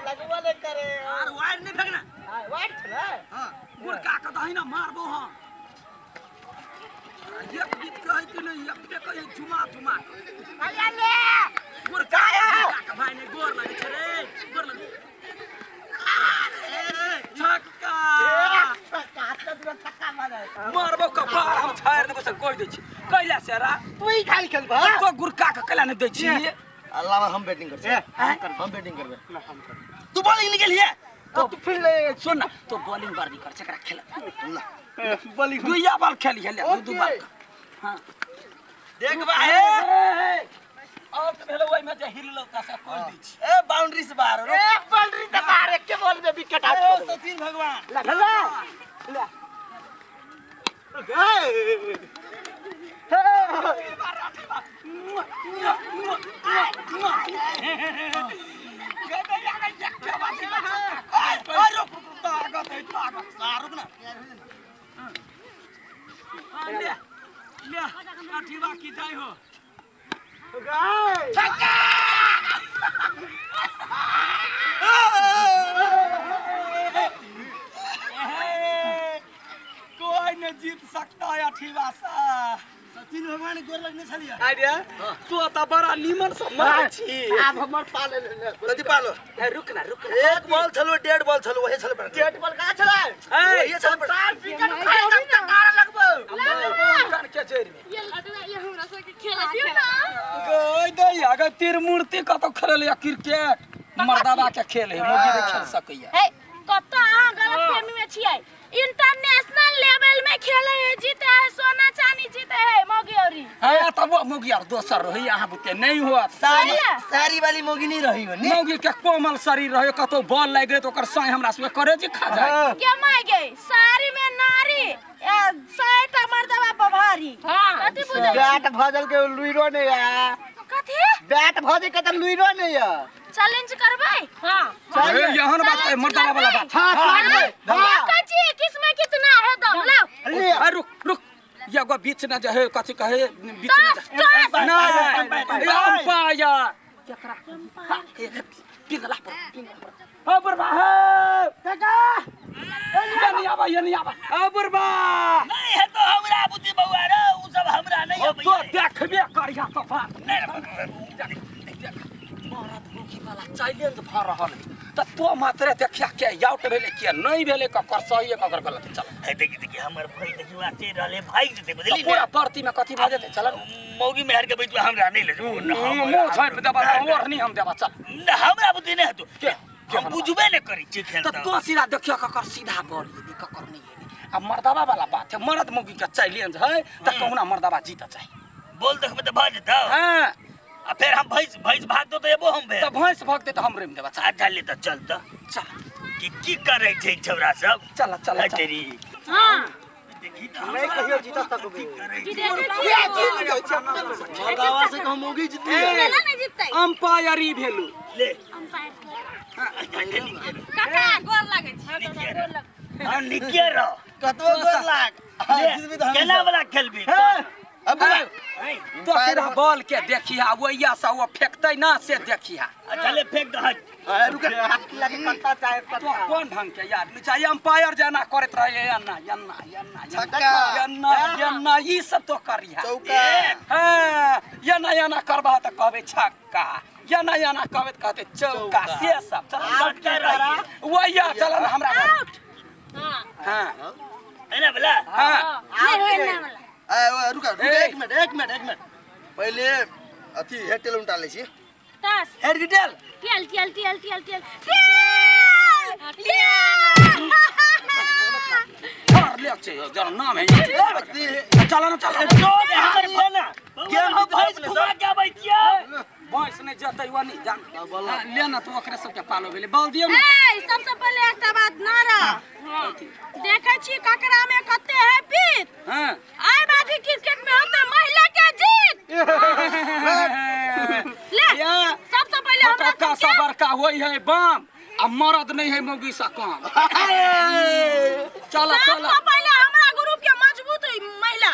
लगवा ले करे और वाइड नहीं फेंकना वाइट छले हां गुड़ का कतही ना मारबो हम ये गीत कहे कि नहीं ये कहे झुमा झुमा आया ले गुड़ का भाई ने गोर लगे छरे गोर लगे छक्का काट दे छक्का मारे मारबो कपार हम छायर देबो से कोई दै छी कैला सेरा तू ही खाली खेल बा तो गुड़का का कैला नहीं दै छी अल्लाह हम बैटिंग करते हैं हम बैटिंग करबे तू बॉलिंग निकल है तो फिर सुन ना तो बॉलिंग बार नहीं कर चकरा खेल बॉलिंग दुइया बॉल खेली है ले दू बार हां देख बा ए आउट भेलो ओइ में जे हिल लौका से कोल दी छी ए बाउंड्री से बाहर हो एक बाउंड्री से बाहर एक के बॉल में विकेट आउट ए सचिन भगवान ले कोई नहीं जीत सकता है अठीवा सा सचिन भगवान गोर लगने छलिया आइडिया तू त बड़ा नीमन से मार छी अब हमर पाले ले कथि पालो रुक ना एक बॉल छलो डेढ़ बॉल छलो वही छलो डेट बॉल का छले ये छलो तार विकेट खाई त मार लगबो कान के चोरी में ये लगना ये हमरा सब के खेला दियो ना गई दे अगर तीर मूर्ति का तो खेल या क्रिकेट मर्दाबा के खेल है मोगी दे खेल सकैया हे कत्ता अहाँ गलत फहमी में छियै इंटरनेशनल लेवल में खेले है जीते है सोना चांदी जीते है मोगियौरी हां तब मोगी यार दोसर रही यहां बुते नहीं हुआ सारी वाली मोगी नहीं रही बनी मोगी के कोमल शरीर रहे कतो बॉल लाग गए तो ओकर साई हमरा से करे जी खा जाए के माय गई सारी में नारी 100 टा मर्दबा पभारी कथि बुझै बैट भजल के लुइरो नहीं है कथि बैट भजे के त लुइरो नहीं है चैलेंज करबै हां ए यहन बात है मर्दाबा वाला बात हां हां कथि किसमें कितना है दम लो रुक ये गो बीच ना जे है कथि कहे बीच ना ना अंपायर केकरा पिंगला पर ओ बरबा हे काका ये नहीं आबा ओ बरबा नहीं है तो हमरा बुद्धि बउआ रे उ सब हमरा नहीं ओ तो देखबे करिया तो बात मारत मुखी वाला चैलेंज भ रहल त तो मात्र देखिया के आउट भेले के नहीं भेले ककर सही ककर गलत चल है देखि हमर भाई देखिवा ते रहले भाई जते बुझली पूरा प्रति में कथि भ जेते चल मौगी मेहर के बैठ हमरा नहीं ले मुंह छोड़ देबा और नहीं हम देबा चल हमरा बुद्धि नहीं है तो के हम बुझबे नहीं करी छी खेल त तो सीधा देखिया ककर सीधा बॉल यदि ककर नहीं है अब मर्दाबा वाला बात है मर्द मौगी का चैलेंज है त कहूना मर्दाबा जीता चाहिए बोल देखबे त भाज जाता हां आ फिर हम भैंस भाग दो तो एबो हम भे त भैंस भगते त हमरे में देबा चल अच्छा ले त चल त चल की करे छै छौरा सब चल चल है तेरी हां देखी त नहीं कहियो जीता तक भी मर्दावा से कहूं मौगी जीती खेला नहीं जीतै अंपायरी भेलू ले काका गोर लागै छै गोर लग हम निके रह कतो गोर लाग केना वाला खेलबी अब तो सीधा बॉल के देखिया वैया सा वो फेंकते ना से देखिया अच्छा ले फेंक दे रुक हाथ लगे कत्ता चाहे तो कौन ढंग के आदमी चाहिए अंपायर जना करत रहे यन्ना ई सब तो करिया चौका हां यन्ना करबा त कहबे छक्का यन्ना कहबे त कहते चौका से सब चल आउट कर रहा वैया चल ना हमरा आउट हां हां एना वाला हां नहीं होय ना वाला रुक एक मिनट पहले अथी हेड टेल उठाले छी तास हेड टेल टेल और ले अच्छे जरा नाम है चल ना तो हमर खाना गेम हम भैंस घुमा के बैठिया भैंस नहीं जतै वा नहीं जान लेना तो ओकरे सब के पालो भेले बोल दियो ना ए सबसे पहले एकटा बात ना रा देखै छी ककरा में कते है पीत हां आइ बाजी क्रिकेट में होता महिला के जीत ले सबसे पहले हमरा का सा बड़का होई है बम आ मरद नहीं है मौगी सा कम चल सबसे पहले हमरा ग्रुप के मजबूत महिला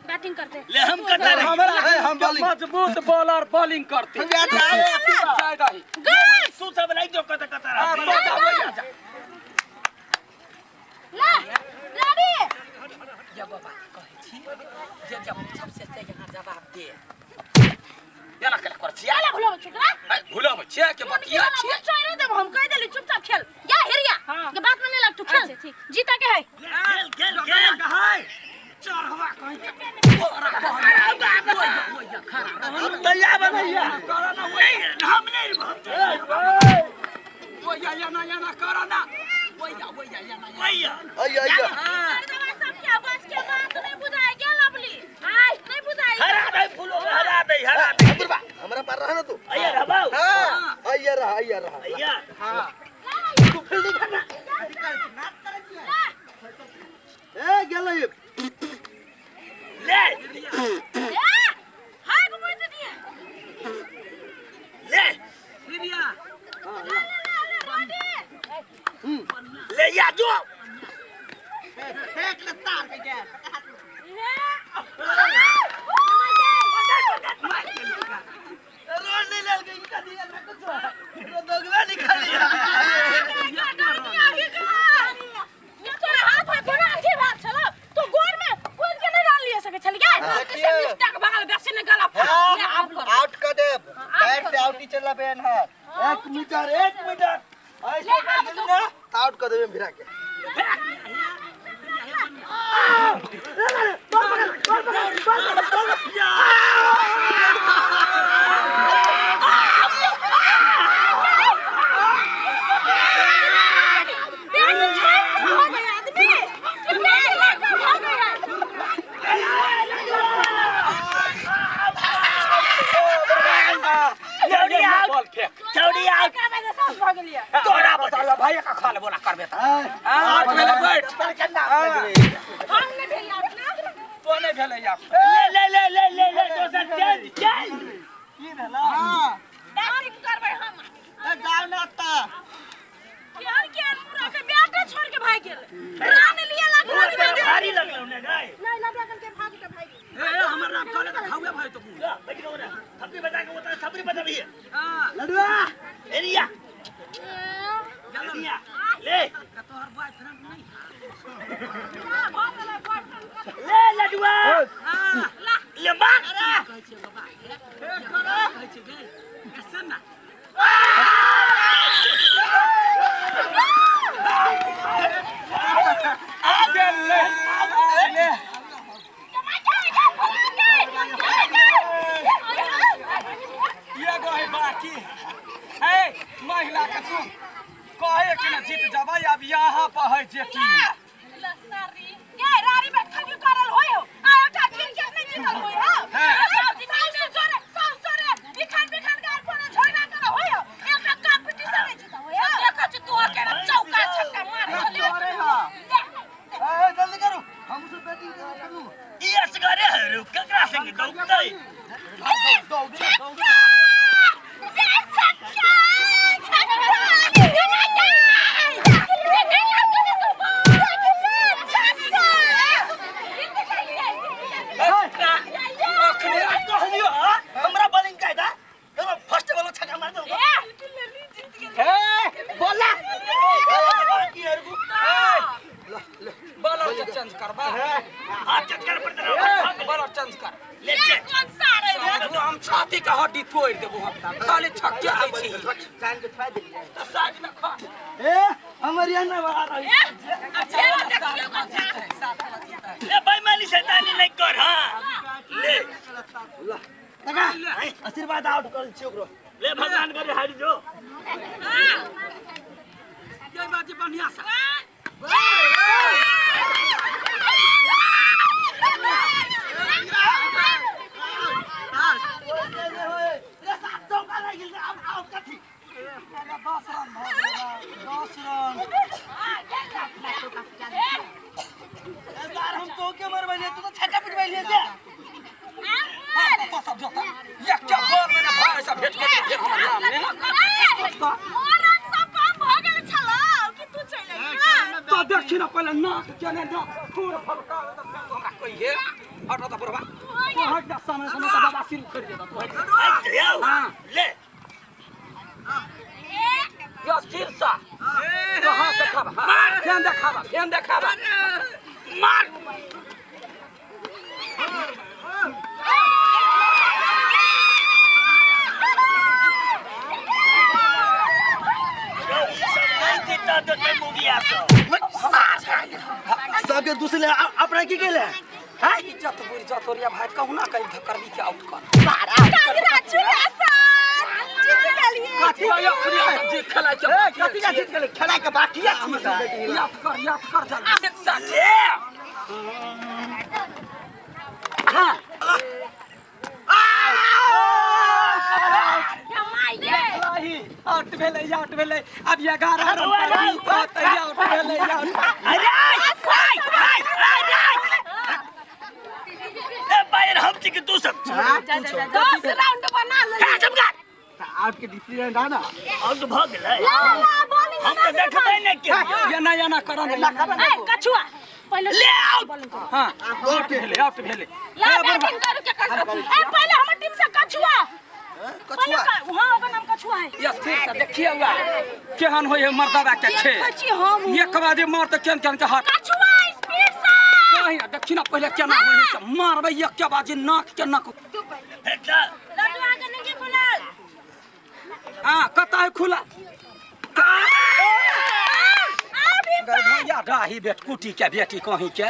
बैटिंग कर करते ले हम कटा रहे हमारा हम बॉलिंग मजबूत बॉलर बॉलिंग करते शायद आई गर्ल्स तू सब नहीं जो कटा कटा रहा ले रेडी जब बाबा कहै छी जे जब सबसे से यहाँ जवाब दे याना कल कर छिया चला भूलो छोकरा भूलो में छे के बतिया छे छोड़ दे हम कह देली चुपचाप खेल या हिरिया के बात में नहीं लग तू खेल जीता के है खेल खेल खेल कहाय चढ़वा कहीं तोरा कहया खरा दैया बनैया करा ना हम नहीं वो या ना करा ना वो या भैया आइया सब क्या बस के बात नहीं बुझाई के लवली आई नहीं बुझाई हरा दे फूलो हरा दे बुरबा हमरा पर रहा ना तू अయ్యా रबाऊ हां आइया रहा अయ్యా तू फील्डिंग करना ए गेलो ये ले हाय को बोल दिए ले हिरिया ले या जो फेंक ले तार के गया रोड नहीं ले गई का दिया ना कुछ तो दोगला निकाल लिया ये तोरा हाथ में थोड़ा आगे भाग चलो तू गोर में कूद के नहीं डाल लिया सके चल गया किसे मिस्टेक भागल बेसी ने गला आउट कर दे बैट से आउट ही चला बेन है 1 मीटर ऐसे कर दे ना आउट कर दे भिरा के चौड़ी आउट तोरा बता भाई का खा ले बोला करबे हां पहले बैठ हम नहीं भेल आपने तो नहीं भेले या ले दोसर चल की भेला हां डायरेक्ट करबै हम जाओ ना ता यार के पूरा के बैटे छोड़ के भाग गेल रान लिए लग भारी लगलो ने गाय नहीं लगा के भाग के भाग ए हमर नाम कहले त खावे भाई तो बैठ गो ना थपड़ी बजा के उतर थपड़ी बजा भी हां लडुआ एरिया एरिया ले तोहर बॉयफ्रेंड नहीं ले लडुआ हां ले मार कहै छै बाबा कहै छै गए ऐसे ना आगे ले ये गए बाकी है महिला के सुन कहे कि ना जीत जबै अब यहाँ पर है जे टीम ये रारी में खगी करल होय हो आयोटा क्रिकेट नहीं जीतल होय हो सबसे जोरे बिखान गाल पर छोड़ना कर होय हो एक कंपटीशन नहीं जीतल होय हो देखो छ तू के चौका छक्का मार अरे हां ए जल्दी करो हम सब बैटिंग करू ये सगारे हरू ककरा संग दौड़तै दौड़ हमरा बॉलिंग कायदा हम फर्स्ट बॉल छक्का मार दो बोला बाकी हरू बॉलर के चेंज करबा हाथ चक्कर पड़ता बॉलर चेंज कर ले कौन सा रे हम छाती का हड्डी तोड़ देबो हम खाली छक्के दै छी जान के फाड़ दे साइड में खा ए हमर यहाँ ना आ रही ले बेईमानी शैतानी नहीं कर हां ले लगा आशीर्वाद आउट कर छी ओकरो ले भगवान करे हारी जो ये बात बढ़िया सा रे सात चौका लग गेल अब आउट कथी 10 रन भ गेल 10 रन ए बार हम तो के मरबैले तू तो छक्का पिटबैले से तो सब जोता ये क्या बॉल में ना भाई सब भेट के फिर हमर नाम में और सब काम भ गेल छला कि तू चले तो देखी ना पहले ना केने ना पूरा फरका तो हमरा कहिए हट तो बुढ़वा तो हट जा समय समय का बाबा सिर उखड़ देता तो हट हां ले यो शीर्षा तो हां देखाबा फेन देखाबा मार सबके दूसरे अपना की केले हां इज्जत बुरी जतोरिया भाई कहू ना कहीं धक्कर दी के आउट कर कागरा चुरा सा जीत गेलिए कथि या खुदिया जी खेला के कथि का जीत गेले खेला के बाकी है याद कर जल्दी शिक्षा ले हां आउट भेले अब 11 रन आउट भेले बाहर हम के तू सब 10 राउंड बना ले आउट के डिसीजन है ना आउट भ गेलै ला बॉलिंग हम तो देखबै नै के ये ना करन ए कछुआ पहले ले आउट हां आउट भेले ला बैटिंग करू के कर ए पहले हमर टीम से कछुआ कछुआ हां ओकर नाम कछुआ है ये फिर से देखिए हुआ केहन होय है मर्दबा के छे कछी हम एक बार मार त केन के हाथ कछुआ स्पीड से कहिया देखिना पहले केना होय है से मारबै एक के बाजी नाक के नाक फेंका लड्डू आगे नहीं खुलल हां कता है खुला भैया डाही बेट कुटी के बेटी कहीं के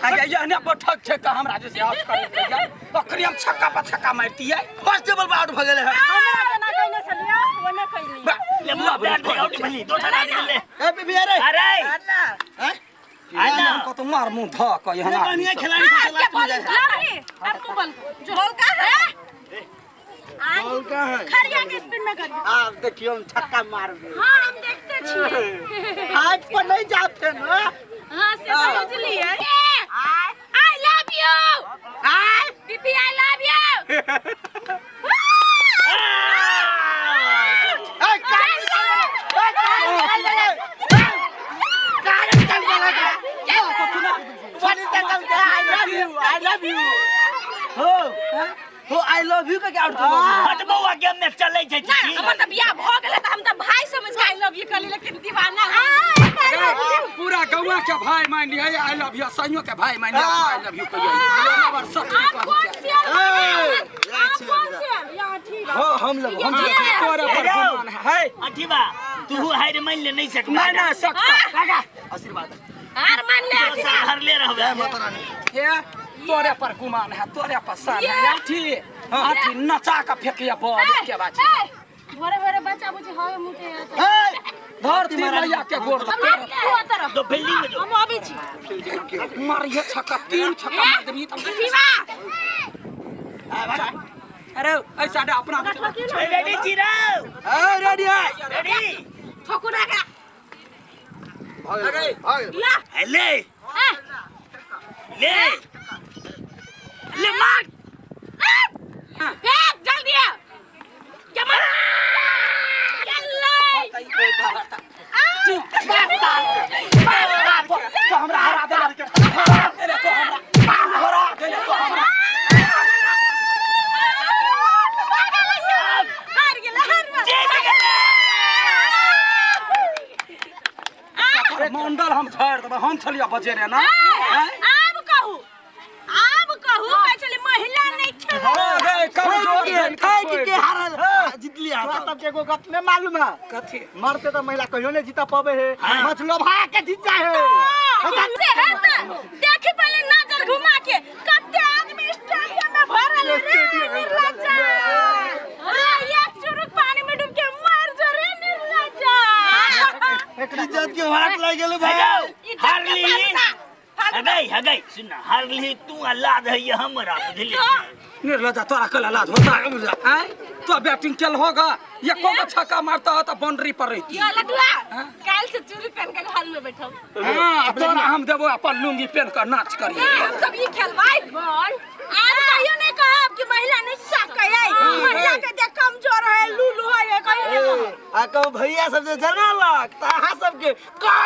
आगे यहने बैठक छे का हमरा जैसे आउट करे के जा बकरी हम छक्का पर छक्का मारती है फर्स्ट टेबल पे आउट भ गेले है हमरा केना कहले छलिया ओने कहली ले बुआ बैट आउट भली दो ठाना दे ले ए पीपी अरे अरे हैं आना को तो मार मुंह ध के यहाँ बढ़िया खिलाड़ी से लास्ट में जाए अब तू बोल जो होल का है बॉल का है खड़िया के स्पिन में करियो आप देखियो हम छक्का मारबे हां हम देखते छिए हाथ पर नहीं जाते ना हां से समझ लिए I love you I PP I love you हो आई लव यू का क्या आउट हट बउआ गेम में चलै छै ना हमर त बियाह भ गेलै त हम त भाई समझ के आई लव यू कहली लेकिन दीवाना पूरा गौवा के भाई मान लिया आई लव यू सइयो के भाई मान लिया आई लव यू कहियो नंबर सब हो हम लोग तोरा पर गुमान है अठीबा तू हार मान ले नहीं सकबा ना सकता काका आशीर्वाद हार मान ले हार ले रहबे माता रानी ये तोरे पर गुमान है तोरे पर सान है आठी नचा के फेंकिया बॉल के बात भोरे भोरे बच्चा बुझी हवे मुते धरती मैया के गोड़ तो फील्डिंग में जो हम आबे छी मारिए छक्का 3 छक्का मार देबी त दीवा अरे ऐसा दे अपना रेडी जीरो रेडी है रेडी ठोकुरा का भाग ला ले ले ले मार एक जल्दी आ जमा तो हमरा हरा दे तो हमरा हार गेला मंडल हम झाड़ देब हम छलिया बजे रे ना अब कहू कहै छली महिला नहीं खाए के हारल जीत लिया तब के एगो गप में मालूम है कथी मरते तो महिला कहियो नहीं जीता पावे है मत लोभा के जीत जाए देखी पहले नजर घुमा के कते आदमी स्टेडियम में भरल रे निर्लज्जा एक चुरुक पानी में डूब के मर जा रे निर्लज्जा इज्जत के हाथ लग गेल भाई हारली हगई सुन हारली तू लाद है ये हमरा बुझली निर्लज्जा तोरा कल लाज होता है तो बैटिंग चल होगा ये को छक्का मारता हो तो बाउंड्री पर रहती या लडुआ काल से चूड़ी पहन के हॉल में बैठो हां तोरा हम देबो अपन लुंगी पहन कर नाच करिए हम सब ये खेलवाई बॉल आज कहियो नहीं कहब कि महिला नहीं सकै महिला के देख कमजोर है लूलू है कहियो नहीं आ कहो भैया सबसे जना लग ता सबके